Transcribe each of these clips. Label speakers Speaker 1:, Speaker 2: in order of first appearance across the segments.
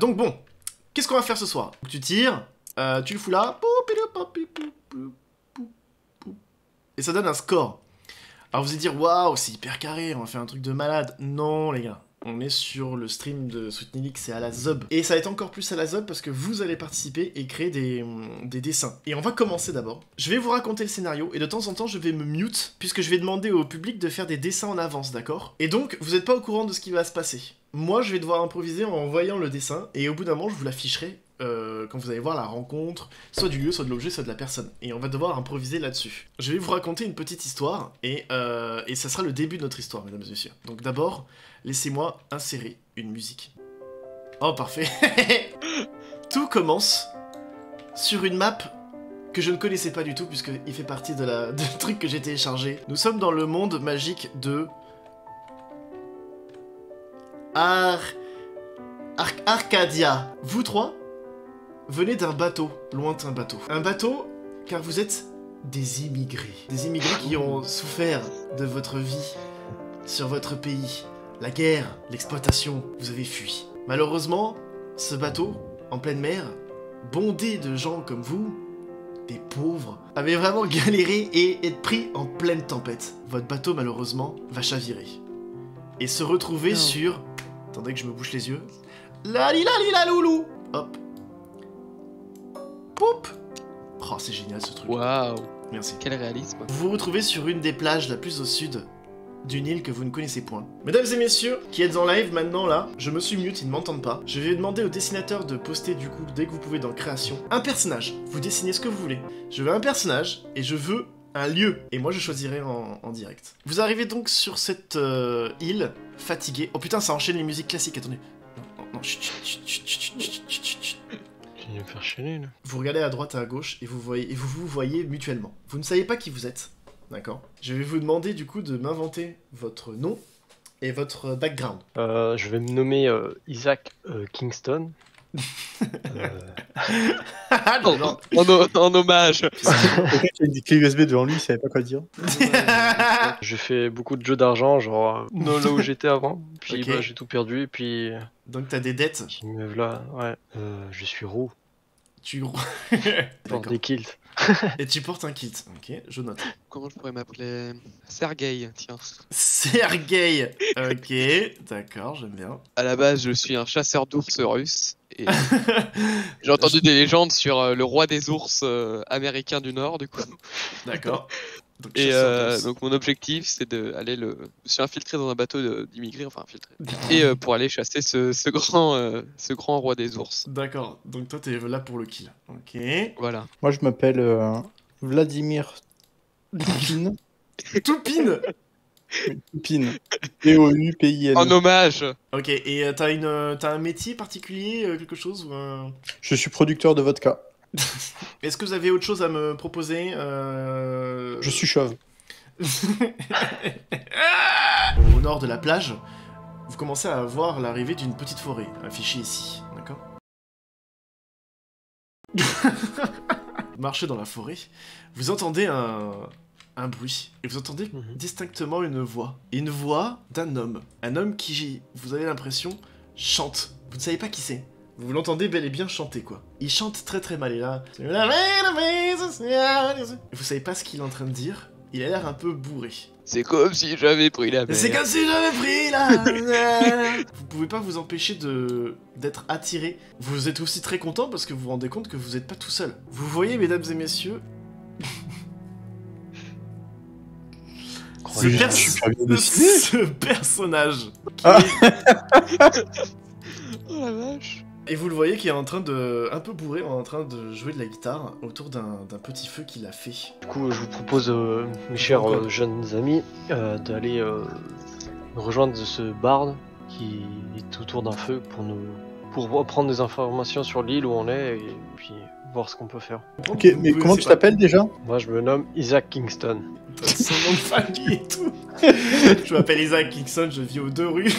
Speaker 1: Donc bon, qu'est-ce qu'on va faire ce soir? Tu tires, tu le fous là, et ça donne un score. Alors vous allez dire, waouh, c'est hyper carré, on va faire un truc de malade. Non les gars, on est sur le stream de Soutenilix, c'est à la zob. Et ça va être encore plus à la zob parce que vous allez participer et créer des dessins. Et on va commencer d'abord. Je vais vous raconter le scénario et de temps en temps je vais me mute puisque je vais demander au public de faire des dessins en avance, d'accord? Et donc vous n'êtes pas au courant de ce qui va se passer. Moi je vais devoir improviser en voyant le dessin et au bout d'un moment je vous l'afficherai quand vous allez voir la rencontre, soit du lieu, soit de l'objet, soit de la personne. Et on va devoir improviser là-dessus. Je vais vous raconter une petite histoire, et ça sera le début de notre histoire, mesdames et messieurs. Donc d'abord, laissez-moi insérer une musique. Oh, parfait. Tout commence sur une map que je ne connaissais pas du tout, puisqu'il fait partie de truc que j'ai téléchargé. Nous sommes dans le monde magique de... Arcadia. Vous trois venez d'un bateau, lointain bateau. Un bateau, car vous êtes des immigrés. Des immigrés qui ont souffert de votre vie sur votre pays. La guerre, l'exploitation, vous avez fui. Malheureusement, ce bateau, en pleine mer, bondé de gens comme vous, des pauvres, avait vraiment galéré et être pris en pleine tempête. Votre bateau, malheureusement, va chavirer. Et se retrouver sur... Attendez que je me bouche les yeux. La li la li la loulou. Hop. Poup. Oh, c'est génial ce truc.
Speaker 2: Waouh.
Speaker 1: Merci.
Speaker 2: Quel réalisme.
Speaker 1: Vous vous retrouvez sur une des plages la plus au sud d'une île que vous ne connaissez point. Mesdames et messieurs, qui êtes en live maintenant là, je me suis mute, ils ne m'entendent pas. Je vais demander au dessinateur de poster du coup, dès que vous pouvez dans création, un personnage. Vous dessinez ce que vous voulez. Je veux un personnage et je veux un lieu. Et moi je choisirai en direct. Vous arrivez donc sur cette île, fatigué. Oh putain, ça enchaîne les musiques classiques, attendez. Non, non, chut, chut, chut, chut, chut, chut, chut.
Speaker 3: Il va me faire chialer là.
Speaker 1: Vous regardez à droite et à gauche et vous vous voyez mutuellement. Vous ne savez pas qui vous êtes, d'accord? Je vais vous demander du coup de m'inventer votre nom et votre background.
Speaker 3: Je vais me nommer Isaac Kingston.
Speaker 2: En hommage.
Speaker 4: Quelqu'un qui a une clé USB devant lui, il savait pas quoi dire.
Speaker 3: Je fais beaucoup de jeux d'argent, genre là où j'étais avant. Puis
Speaker 1: Ok.
Speaker 3: bah, j'ai tout perdu et puis
Speaker 1: Donc t'as des dettes.
Speaker 3: me voilà. Ouais. Je suis roux,
Speaker 1: Tu...
Speaker 3: porte
Speaker 1: D'accord.
Speaker 3: des kilts.
Speaker 1: Et tu portes un kilt. Ok, je note.
Speaker 2: Comment je pourrais m'appeler? Sergei, tiens.
Speaker 1: Sergei. Ok, d'accord, j'aime bien.
Speaker 2: À la base, je suis un chasseur d'ours russe. Et j'ai entendu des légendes sur le roi des ours américain du Nord, du coup.
Speaker 1: D'accord. Donc,
Speaker 2: Et
Speaker 1: chasseur d'os.
Speaker 2: donc mon objectif, c'est de aller Je me suis infiltré dans un bateau d'immigrés, enfin infiltré. Et pour aller chasser ce grand roi des ours.
Speaker 1: D'accord, donc toi t'es là pour le kill. Ok.
Speaker 2: Voilà.
Speaker 4: Moi, je m'appelle Vladimir Toupine.
Speaker 1: Toupine.
Speaker 4: Toupine. T-O-U-P-I-N.
Speaker 2: En hommage.
Speaker 1: Ok, et t'as un métier particulier, quelque chose ou un...
Speaker 4: Je suis producteur de vodka.
Speaker 1: Est-ce que vous avez autre chose à me proposer
Speaker 4: Je suis chauve.
Speaker 1: Au nord de la plage, vous commencez à voir l'arrivée d'une petite forêt, affichée ici, d'accord? Vous marchez dans la forêt, vous entendez un bruit, et vous entendez distinctement une voix. Une voix d'un homme. Un homme qui, vous avez l'impression, chante. Vous ne savez pas qui c'est. Vous l'entendez bel et bien chanter, quoi. Il chante très très mal, et là... Vous savez pas ce qu'il est en train de dire. Il a l'air un peu bourré.
Speaker 2: C'est comme si j'avais pris la mer.
Speaker 1: C'est comme si j'avais pris la... Vous pouvez pas vous empêcher d'être attiré. Vous êtes aussi très content parce que vous vous rendez compte que vous êtes pas tout seul. Vous voyez, mesdames et messieurs... ce personnage qui
Speaker 2: Oh la vache.
Speaker 1: Et vous le voyez qui est en train de... un peu bourré, en train de jouer de la guitare autour d'un petit feu qu'il a fait.
Speaker 3: Du coup, je vous propose, mes chers jeunes amis, d'aller rejoindre ce barde qui est autour d'un feu pour prendre des informations sur l'île où on est et puis voir ce qu'on peut faire.
Speaker 4: Ok, mais comment tu t'appelles déjà?
Speaker 3: Moi, je me nomme Isaac Kingston.
Speaker 1: Son nom de famille et tout. Je m'appelle Isaac Kingston, je vis aux 2 rues.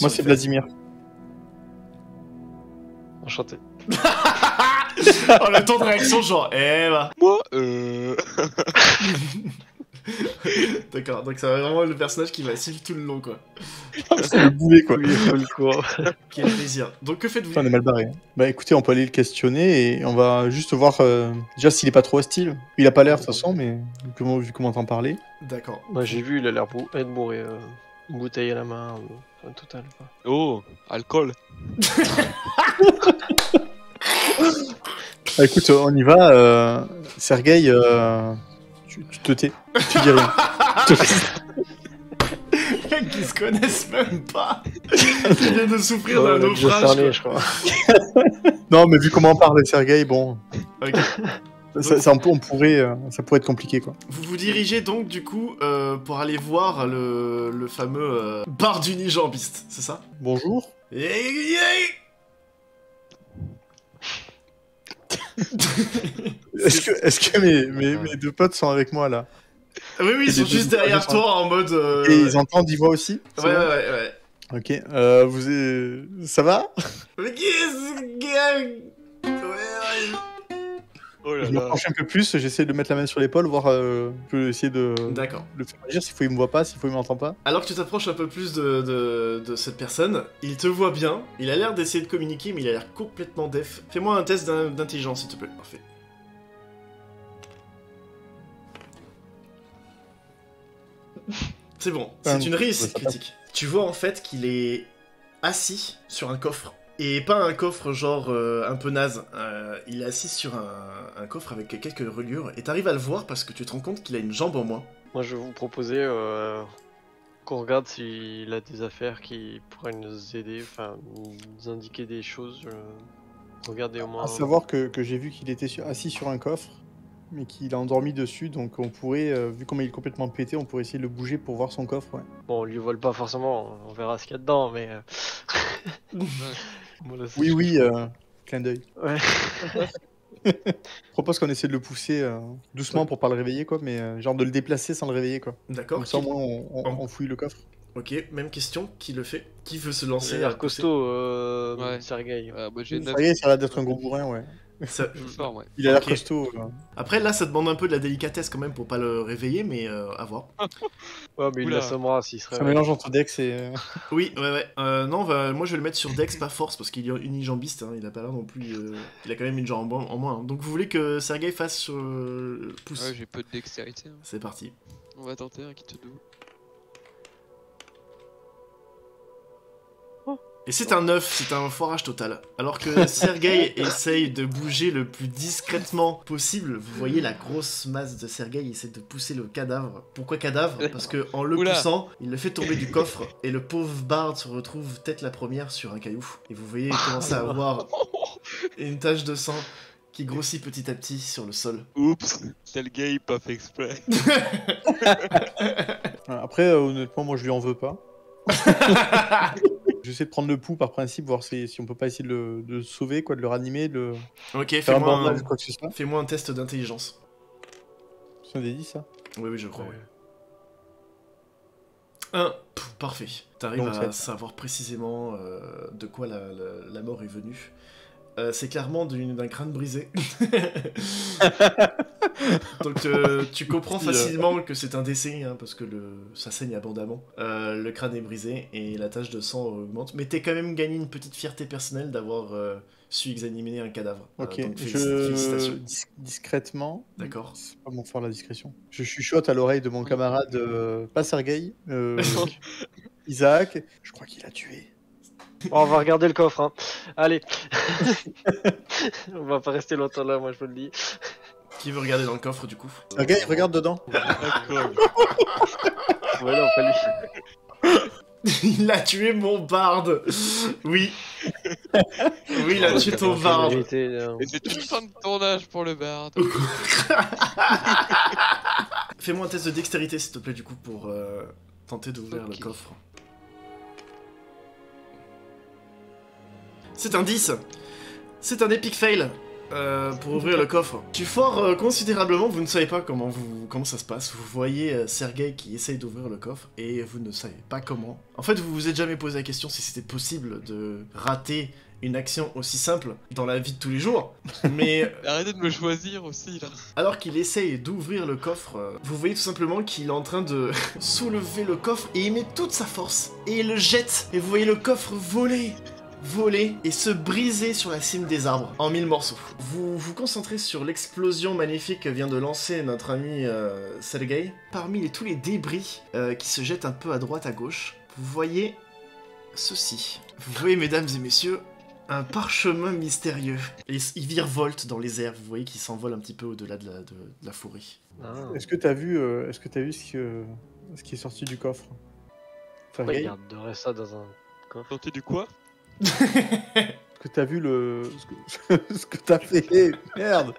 Speaker 4: Moi, c'est Vladimir.
Speaker 3: Enchanté.
Speaker 1: Oh, le temps de réaction, genre, eh bah.
Speaker 2: Moi,
Speaker 1: D'accord, donc c'est vraiment le personnage qui va suivre tout le long, quoi.
Speaker 4: C'est le boulet, quoi.
Speaker 3: Oui, il faut le cours.
Speaker 1: Quel plaisir. Donc que faites-vous?
Speaker 4: Putain, on est mal barré. Bah écoutez, on peut aller le questionner et on va juste voir déjà s'il est pas trop hostile. Il a pas l'air de toute façon, mais vu comment t'en parler.
Speaker 1: D'accord.
Speaker 3: Moi j'ai vu, il a l'air être bourré. Une bouteille à la main, un total quoi.
Speaker 2: Oh, alcool.
Speaker 4: Bah, écoute, on y va. Sergueï, tu te tais. Tu dis rien.
Speaker 1: Qui se connaissent même pas. Qui viennent de souffrir d'un
Speaker 3: Ouais, on a déjà
Speaker 1: naufrage.
Speaker 3: cerné,
Speaker 1: Quoi.
Speaker 3: je crois.
Speaker 4: Non, mais vu comment on parle, Sergueï, bon,
Speaker 1: Ok.
Speaker 4: ça pourrait être compliqué, quoi.
Speaker 1: Vous vous dirigez donc du coup pour aller voir le fameux bar du Nijambiste, c'est ça?
Speaker 4: Bonjour. Est-ce que mes deux potes sont avec moi là?
Speaker 1: Oui, ils sont
Speaker 4: des
Speaker 1: juste
Speaker 4: deux
Speaker 1: derrière
Speaker 4: images,
Speaker 1: toi en mode.
Speaker 4: Et ils entendent, ils voient aussi? C'est
Speaker 1: Ouais,
Speaker 4: bon
Speaker 1: ouais.
Speaker 4: Ok. Ça va?
Speaker 1: Mais qu'est-ce que.
Speaker 2: Oh là
Speaker 4: Je me
Speaker 2: là.
Speaker 4: penche un peu plus, j'essaie de mettre la main sur l'épaule, voir, je peux essayer de
Speaker 1: D'accord.
Speaker 4: le faire agir, s'il faut il me voit pas, s'il faut il m'entend pas.
Speaker 1: Alors que tu t'approches un peu plus de cette personne, il te voit bien, il a l'air d'essayer de communiquer, mais il a l'air complètement def. Fais-moi un test d'intelligence, s'il te plaît. Parfait. C'est bon, c'est une réussite
Speaker 4: ça passe.
Speaker 1: critique. Tu vois en fait qu'il est assis sur un coffre. Et pas un coffre genre un peu naze. Il est assis sur un coffre avec quelques reliures. Et t'arrives à le voir parce que tu te rends compte qu'il a une jambe en moins.
Speaker 3: Moi je vais vous proposer qu'on regarde s'il a des affaires qui pourraient nous aider, enfin nous indiquer des choses. Regardez au moins.
Speaker 4: À savoir que j'ai vu qu'il était assis sur un coffre, mais qu'il a endormi dessus, donc on pourrait, vu comment il est complètement pété, on pourrait essayer de le bouger pour voir son coffre, ouais.
Speaker 3: Bon, on lui vole pas forcément, on verra ce qu'il y a dedans, mais. Voilà, c'est-
Speaker 4: Oui, clin d'œil.
Speaker 3: Ouais.
Speaker 4: Je propose qu'on essaie de le pousser doucement pour pas le réveiller, quoi, mais genre de le déplacer sans le réveiller, quoi.
Speaker 1: D'accord.
Speaker 4: Comme ça, au
Speaker 1: qui-
Speaker 4: moins, on fouille le coffre.
Speaker 1: Ok, même question. Qui le fait? Qui veut se
Speaker 3: Il
Speaker 1: lancer
Speaker 3: a
Speaker 1: à
Speaker 3: l'air
Speaker 1: le pousser?
Speaker 3: costaud,
Speaker 2: Ouais.
Speaker 3: Sergueï.
Speaker 2: Moi j'ai 9
Speaker 4: Ça y est, ça a l'air d'être un gros bourrin, ouais.
Speaker 1: Ça-
Speaker 2: je suis fort, ouais.
Speaker 4: Il a l'air
Speaker 1: Ok.
Speaker 4: costaud.
Speaker 1: Après, là, ça demande un peu de la délicatesse quand même pour pas le réveiller, mais à voir.
Speaker 3: Ouais, mais il
Speaker 2: Oula.
Speaker 3: l'assommera s'il
Speaker 4: C'est
Speaker 3: serait.
Speaker 4: un mélange entre Dex et...
Speaker 1: Oui, ouais. Non, moi je vais le mettre sur Dex, pas Force, parce qu'il est unijambiste, hein, il a pas l'air non plus. Il a quand même une jambe en moins. Hein. Donc vous voulez que Sergueï fasse pouce?
Speaker 2: Ouais, j'ai peu de dextérité. Hein.
Speaker 1: C'est parti.
Speaker 2: On va tenter un qui te doux.
Speaker 1: Et c'est un 9, c'est un foirage total. Alors que Sergueï essaye de bouger le plus discrètement possible, vous voyez la grosse masse de Sergueï essaie de pousser le cadavre. Pourquoi cadavre? Parce que en le
Speaker 2: Oula.
Speaker 1: poussant, il le fait tomber du coffre et le pauvre Bard se retrouve tête la première sur un caillou. Et vous voyez commencer à avoir une tache de sang qui grossit petit à petit sur le sol.
Speaker 2: Oups, c'est le gay, pas fait exprès.
Speaker 4: Après, honnêtement, moi, je lui en veux pas. J'essaie de prendre le pouls par principe, voir si on peut pas essayer de le sauver, quoi, de le ranimer, de le
Speaker 1: Ok,
Speaker 4: faire un
Speaker 1: fais-moi
Speaker 4: bandage, quoi que ce soit.
Speaker 1: fais-moi un test d'intelligence.
Speaker 4: C'est un des 10, ça.
Speaker 1: Oui, je crois,
Speaker 3: Ouais.
Speaker 1: ouais. Parfait. T'arrives
Speaker 4: Donc,
Speaker 1: à
Speaker 4: c'est-
Speaker 1: savoir précisément de quoi la mort est venue. C'est clairement d'un crâne brisé. Donc tu comprends facilement que c'est un décès, hein, parce que ça saigne abondamment. Le crâne est brisé et la tache de sang augmente. Mais t'es quand même gagné une petite fierté personnelle d'avoir su examiner un cadavre.
Speaker 4: Ok,
Speaker 1: Donc félicitations.
Speaker 4: discrètement,
Speaker 1: D'accord.
Speaker 4: c'est pas mon fort la discrétion. Je chuchote à l'oreille de mon camarade, pas Sergueï, Isaac. Je crois qu'il a tué.
Speaker 3: Bon, on va regarder le coffre, hein. Allez. On va pas rester longtemps là, moi je vous le dis.
Speaker 1: Qui veut regarder dans le coffre du coup?
Speaker 4: Sergueï, regarde dedans.
Speaker 3: Ouais, non, pas lui.
Speaker 1: Il a tué mon barde. Oui. Oui, il a tué ton
Speaker 3: La
Speaker 1: barde.
Speaker 3: vérité,
Speaker 2: Et c'est une fin de tournage pour le bard.
Speaker 1: Fais-moi un test de dextérité s'il te plaît du coup pour tenter d'ouvrir
Speaker 2: Ok.
Speaker 1: le coffre. C'est un 10. C'est un epic fail pour ouvrir le coffre. Tu foires considérablement, vous ne savez pas comment ça se passe. Vous voyez Sergueï qui essaye d'ouvrir le coffre et vous ne savez pas comment. En fait, vous vous êtes jamais posé la question si c'était possible de rater une action aussi simple dans la vie de tous les jours, mais
Speaker 2: Arrêtez de me choisir aussi, là.
Speaker 1: alors qu'il essaye d'ouvrir le coffre, vous voyez tout simplement qu'il est en train de soulever le coffre et il met toute sa force et il le jette. Et vous voyez le coffre voler et se briser sur la cime des arbres en 1000 morceaux. Vous vous concentrez sur l'explosion magnifique que vient de lancer notre ami Sergei. Parmi tous les débris qui se jettent un peu à droite à gauche, vous voyez ceci. Vous voyez, mesdames et messieurs, un parchemin mystérieux. Et il virevolte dans les airs, vous voyez qu'il s'envole un petit peu au-delà de la forêt.
Speaker 3: Ah.
Speaker 4: Est-ce que t'as vu, ce qui est sorti du coffre?
Speaker 3: Pourquoi il
Speaker 4: Sergei,
Speaker 3: garderait ça dans un coffre?
Speaker 2: Sortez du quoi?
Speaker 4: est-ce que t'as vu ce que t'as fait? Merde.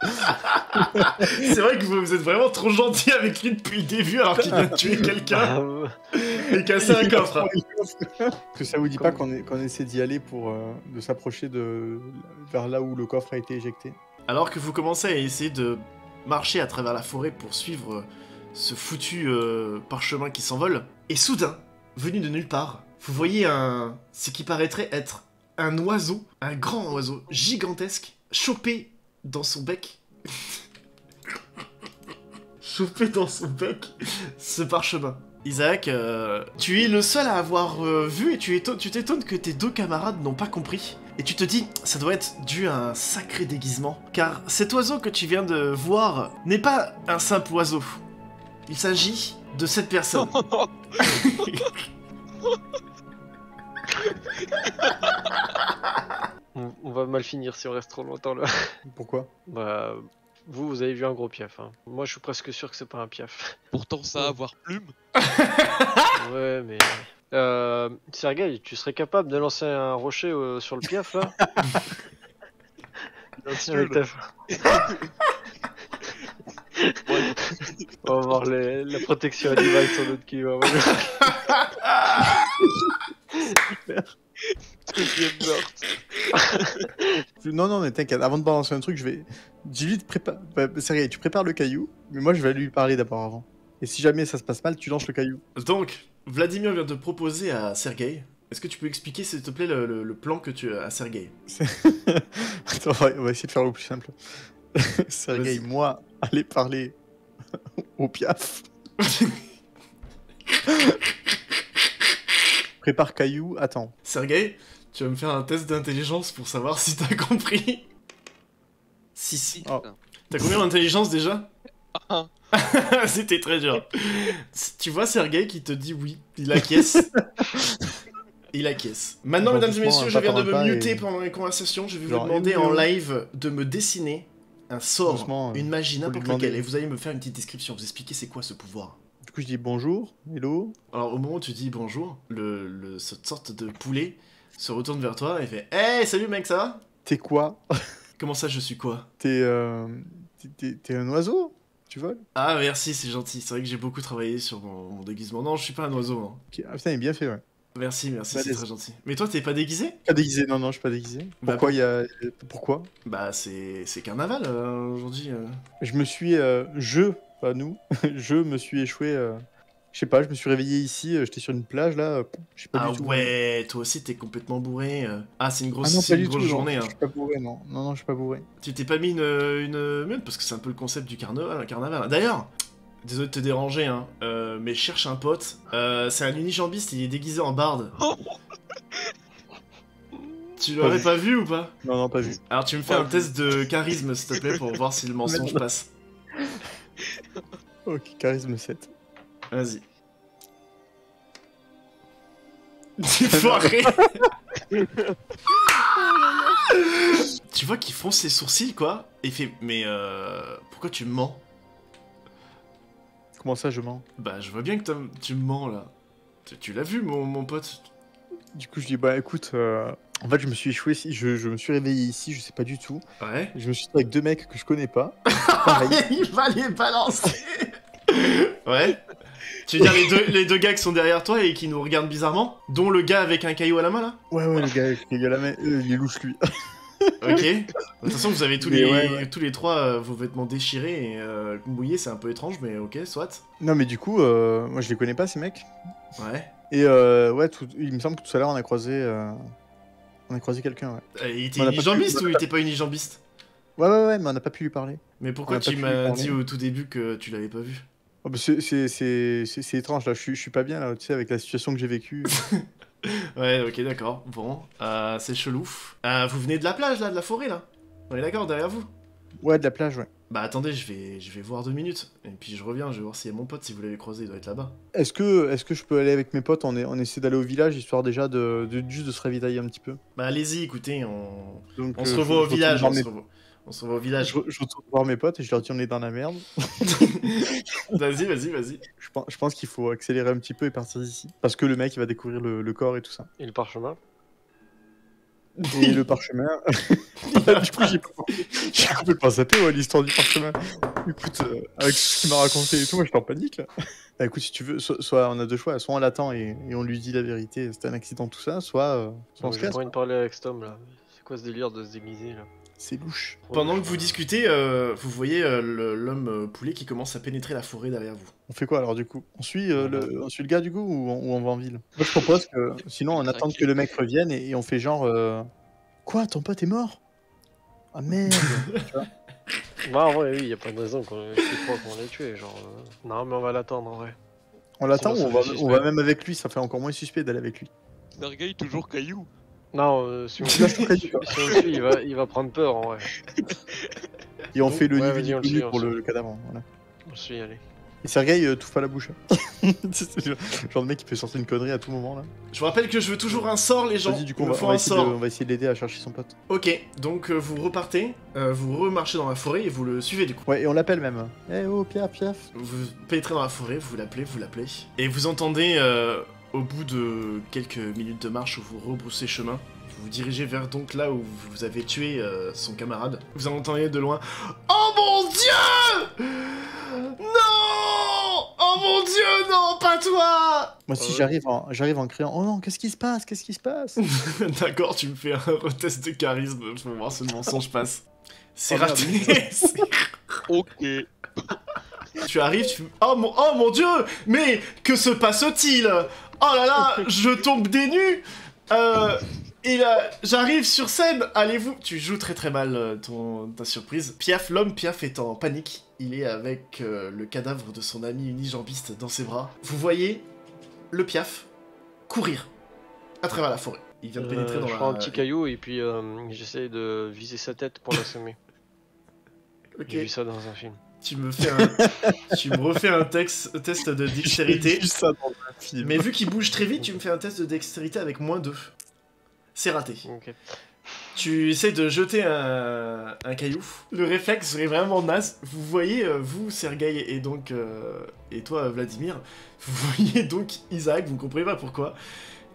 Speaker 1: C'est vrai que vous êtes vraiment trop gentil avec lui depuis le début alors qu'il vient de tuer quelqu'un
Speaker 3: Ah, ouais.
Speaker 1: et casser un coffre.
Speaker 4: Est-ce que ça vous dit pas qu'on essaie d'y aller pour de s'approcher vers là où le coffre a été éjecté?
Speaker 1: Alors que vous commencez à essayer de marcher à travers la forêt pour suivre ce foutu parchemin qui s'envole, et soudain, venu de nulle part, vous voyez ce qui paraîtrait être un oiseau, un grand oiseau gigantesque, chopé dans son bec. Chopé dans son bec ce parchemin. Isaac, tu es le seul à avoir vu et tu t'étonnes que tes deux camarades n'ont pas compris. Et tu te dis, ça doit être dû à un sacré déguisement. Car cet oiseau que tu viens de voir n'est pas un simple oiseau. Il s'agit de cette personne.
Speaker 3: On va mal finir si on reste trop longtemps là.
Speaker 4: Pourquoi?
Speaker 3: Bah, vous avez vu un gros piaf. Hein. Moi, je suis presque sûr que c'est pas un piaf.
Speaker 2: Pourtant, ça a avoir plume.
Speaker 3: Ouais, mais. Sergei, tu serais capable de lancer un rocher sur le piaf là? Avec ta- On va voir la protection animale sur notre cul. Ouais.
Speaker 2: Deuxième meurtre.
Speaker 4: Non, mais t'inquiète, avant de balancer un truc, Dis-lui de préparer. Sergei, tu prépares le caillou, mais moi je vais lui parler d'abord avant. Et si jamais ça se passe mal, tu lances le caillou.
Speaker 1: Donc, Vladimir vient de proposer à Sergei. Est-ce que tu peux expliquer, s'il te plaît, le plan que tu as à Sergei?
Speaker 4: Attends, on va essayer de faire au plus simple. Sergei,
Speaker 1: Vas-y.
Speaker 4: moi, aller parler au piaf. Prépare caillou, attends.
Speaker 1: Sergei, tu vas me faire un test d'intelligence pour savoir si t'as compris. Si.
Speaker 4: Oh.
Speaker 1: T'as combien d'intelligence déjà?
Speaker 2: Ah.
Speaker 1: C'était très dur. Tu vois Sergei qui te dit oui, il acquiesce. Il acquiesce. Maintenant,
Speaker 4: Bon,
Speaker 1: mesdames et
Speaker 4: doucement,
Speaker 1: messieurs, je
Speaker 4: pas
Speaker 1: viens de
Speaker 4: par un
Speaker 1: me
Speaker 4: pas
Speaker 1: muter
Speaker 4: et-
Speaker 1: pendant les conversations. Je vais vous
Speaker 4: Genre,
Speaker 1: demander
Speaker 4: eh
Speaker 1: en
Speaker 4: oui.
Speaker 1: live de me dessiner un sort,
Speaker 4: Doucement,
Speaker 1: une magie,
Speaker 4: faut lui
Speaker 1: n'importe
Speaker 4: demander.
Speaker 1: lequel. Et vous allez me faire une petite description, vous expliquer c'est quoi ce pouvoir.
Speaker 4: Du coup, je dis bonjour, hello.
Speaker 1: Alors, au moment où tu dis bonjour, cette sorte de poulet se retourne vers toi et fait « Hey, salut mec, ça va?
Speaker 4: T'es quoi?
Speaker 1: Comment ça, je suis quoi ?»
Speaker 4: T'es un oiseau? Tu voles?
Speaker 1: Ah, merci, c'est gentil. C'est vrai que j'ai beaucoup travaillé sur mon déguisement. Non, je suis pas un oiseau. Hein.
Speaker 4: Ok. Ah putain, il est bien fait, ouais.
Speaker 1: Merci,
Speaker 4: Bah,
Speaker 1: c'est
Speaker 4: des-
Speaker 1: très gentil. Mais toi, t'es pas déguisé?
Speaker 4: Pas déguisé, non, je suis pas déguisé.
Speaker 1: Bah,
Speaker 4: Pourquoi il y a. Pourquoi?
Speaker 1: Bah, c'est carnaval aujourd'hui.
Speaker 4: Je me suis. Pas nous. Je me suis échoué. Je sais pas, je me suis réveillé ici, j'étais sur une plage là. Je sais pas
Speaker 1: Ah
Speaker 4: du tout.
Speaker 1: ouais, toi aussi t'es complètement bourré. Ah, c'est une
Speaker 4: Ah
Speaker 1: grosse,
Speaker 4: non,
Speaker 1: c'est
Speaker 4: pas
Speaker 1: une
Speaker 4: du tout.
Speaker 1: grosse
Speaker 4: Non.
Speaker 1: journée.
Speaker 4: Je
Speaker 1: Hein.
Speaker 4: suis pas bourré, non. Non, je suis pas bourré.
Speaker 1: Tu t'es pas mis une même parce que c'est un peu le concept du carnaval. D'ailleurs, désolé de te déranger, hein, mais je cherche un pote. C'est un unijambiste, il est déguisé en barde. Tu l'aurais
Speaker 4: vu.
Speaker 1: pas vu ou pas?
Speaker 4: Non, pas vu.
Speaker 1: Alors tu me fais un test de charisme s'il te plaît pour voir si le mensonge passe.
Speaker 4: Ok, charisme 7.
Speaker 1: Vas-y. Foiré. Tu vois qu'il fronce ses sourcils quoi et il fait mais pourquoi tu me mens?
Speaker 4: Comment ça, je mens?
Speaker 1: Bah je vois bien que tu me mens là. Tu l'as vu mon pote?
Speaker 4: Du coup, je dis, bah écoute, en fait, je me suis échoué ici, je me suis réveillé ici, je sais pas du tout.
Speaker 1: Ouais.
Speaker 4: Je me suis trouvé avec deux mecs que je connais pas. Pareil.
Speaker 1: Il va les balancer. Ouais. Tu veux dire les deux gars qui sont derrière toi et qui nous regardent bizarrement? Dont le gars avec un caillou à la main là?
Speaker 4: Ouais, le gars, la main, il est louche lui.
Speaker 1: Ok. De toute façon, vous avez tous
Speaker 4: Mais
Speaker 1: les,
Speaker 4: ouais.
Speaker 1: tous les trois vos vêtements déchirés et mouillés, c'est un peu étrange, mais ok, soit.
Speaker 4: Non, mais du coup, moi je les connais pas ces mecs.
Speaker 1: Ouais.
Speaker 4: Et ouais, il me semble que tout à l'heure on a On a croisé quelqu'un, ouais.
Speaker 1: Il était
Speaker 4: On a pas
Speaker 1: unijambiste
Speaker 4: pu-
Speaker 1: ou il était pas unijambiste?
Speaker 4: Ouais, mais on n'a pas pu lui parler.
Speaker 1: Mais pourquoi
Speaker 4: On a pas
Speaker 1: tu
Speaker 4: pu
Speaker 1: m'as
Speaker 4: lui
Speaker 1: dit
Speaker 4: parler.
Speaker 1: au tout début que tu l'avais pas vu?
Speaker 4: Oh, bah, c'est étrange, là. Je suis pas bien, là, tu sais, avec la situation que j'ai vécue.
Speaker 1: Ouais, ok, d'accord. Bon, c'est chelou. Vous venez de la plage, là, de la forêt, là? On est d'accord, derrière vous?
Speaker 4: Ouais, de la plage, ouais.
Speaker 1: Bah attendez, je vais voir 2 minutes. Et puis je reviens, je vais voir s'il y a mon pote, si vous l'avez croisé, il doit être là-bas.
Speaker 4: Est-ce que je peux aller avec mes potes? On essaie d'aller au village, histoire déjà juste de se ravitailler un petit peu.
Speaker 1: Bah allez-y, écoutez, on
Speaker 4: Donc,
Speaker 1: se
Speaker 4: je
Speaker 1: revoit au
Speaker 4: retourne
Speaker 1: village,
Speaker 4: voir
Speaker 1: on
Speaker 4: mes-
Speaker 1: se revoit. On se revoit au village.
Speaker 4: Je retourne voir mes potes et je leur dis on est dans la merde.
Speaker 1: Vas-y.
Speaker 4: Je pense qu'il faut accélérer un petit peu et partir d'ici. Parce que le mec, il va découvrir le corps et tout ça.
Speaker 3: Et le parchemin.
Speaker 4: Et le parchemin. Du coup, j'ai complètement zappé, ouais, l'histoire du parchemin. Écoute, avec ce qu'il m'a raconté et tout, moi j'étais en panique là. Bah écoute, si tu veux, soit on a deux choix, soit on l'attend et on lui dit la vérité, c'était un accident tout ça, soit on
Speaker 3: Donc,
Speaker 4: se
Speaker 3: j'ai
Speaker 4: casse.
Speaker 3: pas envie de parler avec cet homme là. C'est quoi ce délire de se déguiser là?
Speaker 4: C'est louche.
Speaker 1: Pendant que vous discutez, vous voyez l'homme poulet qui commence à pénétrer la forêt derrière vous.
Speaker 4: On fait quoi alors du coup? On suit le gars du coup ou on va en ville? Moi je propose que sinon on attend que le mec revienne et on fait genre quoi, ton pote est mort? Ah merde.
Speaker 3: Bah en vrai, oui, y a pas de raison qu'on l'ait tué. Genre, non, mais on va l'attendre en vrai.
Speaker 4: On l'attend ou
Speaker 3: Sinon,
Speaker 4: on
Speaker 3: ça
Speaker 4: va,
Speaker 3: fait
Speaker 4: on
Speaker 3: suspect.
Speaker 4: va même avec lui, ça fait encore moins suspect d'aller avec lui.
Speaker 2: Sergueï, toujours caillou.
Speaker 3: Non, si on
Speaker 4: Là, je te prédis, quoi.
Speaker 3: si on le suit, il va prendre peur en vrai.
Speaker 4: Et on fait le
Speaker 3: Ouais,
Speaker 4: niveau
Speaker 3: vas-y, on le
Speaker 4: diplômé
Speaker 3: suit,
Speaker 4: pour
Speaker 3: on le
Speaker 4: le cadavre. Voilà.
Speaker 3: On le suit, allez.
Speaker 4: Et Sergueï touffe à la bouche. C'est le genre de mec qui peut sortir une connerie à tout moment là.
Speaker 1: Je vous rappelle que je veux toujours un sort, les gens.
Speaker 4: Vas-y, du coup,
Speaker 1: Il me faut
Speaker 4: on va
Speaker 1: un
Speaker 4: essayer
Speaker 1: sort.
Speaker 4: on va essayer de l'aider à chercher son pote.
Speaker 1: Ok, donc vous repartez, vous remarchez dans la forêt et vous le suivez du coup.
Speaker 4: Ouais, et on l'appelle même. Eh oh, Piaf.
Speaker 1: Vous pénétrez dans la forêt, vous l'appelez, et vous entendez au bout de quelques minutes de marche où vous rebroussez chemin, vous vous dirigez vers donc là où vous avez tué son camarade. Vous entendez de loin « Oh mon Dieu! Non! Oh mon Dieu, non, pas toi!
Speaker 4: Moi, si
Speaker 3: ouais.
Speaker 4: j'arrive en criant Oh non, qu'est-ce qui se passe? Qu'est-ce qui se passe ?»
Speaker 1: D'accord, tu me fais un retest de charisme pour voir si le mensonge passe. C'est
Speaker 4: Oh, merde,
Speaker 1: raté.
Speaker 2: Ok.
Speaker 1: Tu arrives, tu fais oh mon Dieu, mais que se passe-t-il? Oh là là, je tombe des nues. Et là, j'arrive sur scène. Allez-vous? Tu joues très très mal ta surprise. L'homme Piaf est en panique. Il est avec le cadavre de son ami unijambiste dans ses bras. Vous voyez le Piaf courir à travers la forêt. Il vient de pénétrer dans
Speaker 3: Je
Speaker 1: la.
Speaker 3: prends un petit caillou et puis j'essaie de viser sa tête pour l'assommer.
Speaker 1: Ok.
Speaker 3: J'ai vu ça dans un film.
Speaker 1: Tu me refais un test de dextérité.
Speaker 4: J'ai vu ça dans un film.
Speaker 1: Mais vu qu'il bouge très vite, tu me fais un test de dextérité avec -2. C'est raté.
Speaker 3: Ok.
Speaker 1: Tu essaies de jeter un caillou. Le réflexe serait vraiment naze. Vous voyez, vous, Sergueï, et donc et toi, Vladimir, vous voyez donc Isaac, vous ne comprenez pas pourquoi,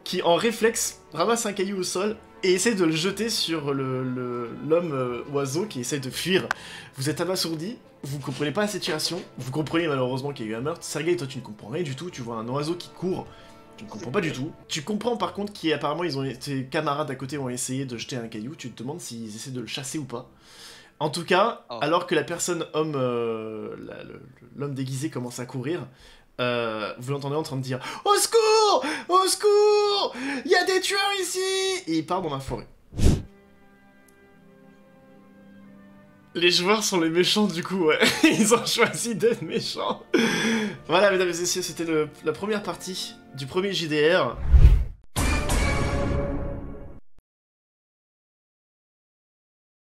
Speaker 1: qui en réflexe ramasse un caillou au sol et essaie de le jeter sur l'homme oiseau qui essaie de fuir. Vous êtes abasourdi, vous comprenez pas la situation, vous comprenez malheureusement qu'il y a eu un meurtre. Sergueï, toi tu ne comprends rien du tout, tu vois un oiseau qui court, tu ne comprends pas du tout. Tu comprends par contre qu'apparemment tes camarades à côté ont essayé de jeter un caillou, tu te demandes s'ils essaient de le chasser ou pas. En tout cas,
Speaker 2: Oh.
Speaker 1: alors que la personne l'homme déguisé commence à courir, vous l'entendez en train de dire « Au secours! Au secours! Il y a des tueurs ici !» Et il part dans la forêt. Les joueurs sont les méchants du coup, ouais. Ils ont choisi d'être méchants. Voilà, mesdames et messieurs, c'était la première partie du premier JDR.